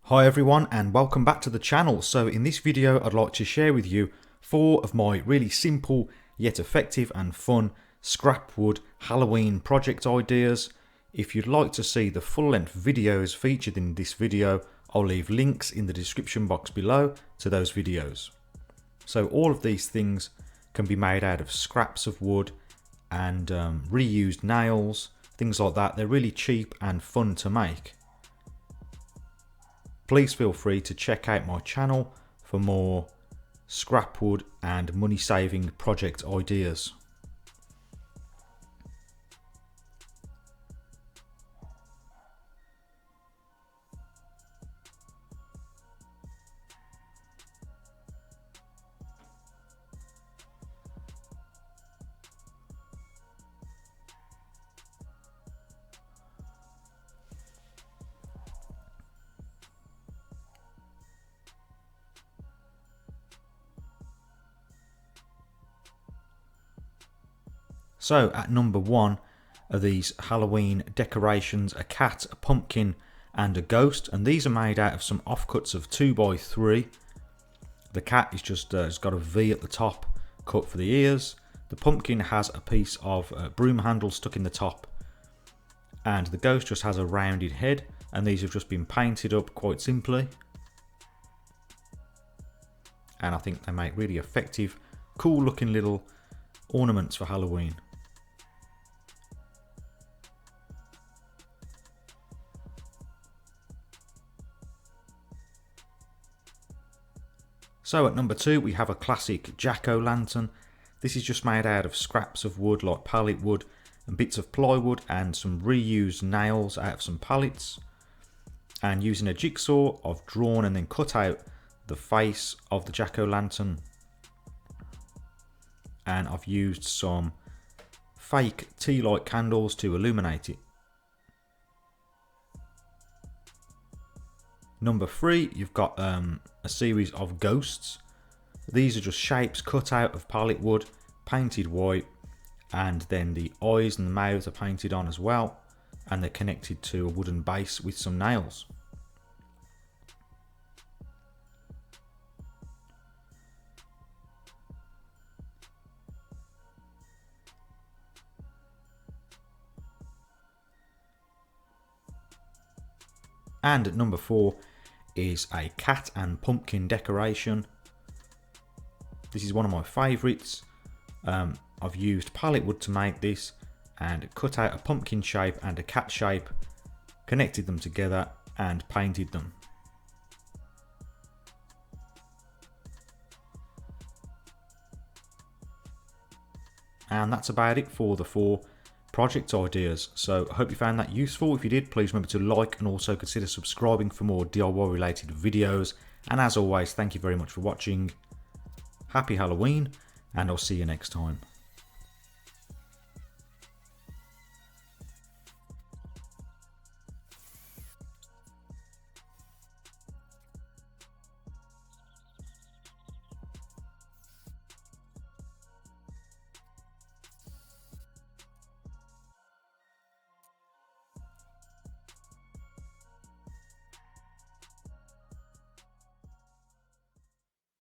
Hi everyone and welcome back to the channel. So in this video I'd like to share with you 4 of my really simple yet effective and fun scrap wood Halloween project ideas. If you'd like to see the full length videos featured in this video, I'll leave links in the description box below to those videos. So all of these things can be made out of scraps of wood and reused nails, things like that. They're really cheap and fun to make. Please feel free to check out my channel for more scrap wood and money saving project ideas. So at number 1 are these Halloween decorations, a cat, a pumpkin and a ghost, and these are made out of some offcuts of 2x3. The cat is just it's got a V at the top cut for the ears. The pumpkin has a piece of broom handle stuck in the top, and the ghost just has a rounded head, and these have just been painted up quite simply, and I think they make really effective, cool looking little ornaments for Halloween. So at number 2 we have a classic jack-o'-lantern. This is just made out of scraps of wood like pallet wood and bits of plywood and some reused nails out of some pallets. And using a jigsaw I've drawn and then cut out the face of the jack-o'-lantern. And I've used some fake tea light candles to illuminate it. Number 3, you've got a series of ghosts. These are just shapes cut out of pallet wood, painted white, and then the eyes and the mouths are painted on as well, and they're connected to a wooden base with some nails. And at number 4 is a cat and pumpkin decoration. This is one of my favourites. I've used pallet wood to make this and cut out a pumpkin shape and a cat shape, connected them together and painted them. And that's about it for the 4 project ideas. So I hope you found that useful. If you did, please remember to like and also consider subscribing for more DIY related videos. And as always, thank you very much for watching. Happy Halloween, and I'll see you next time.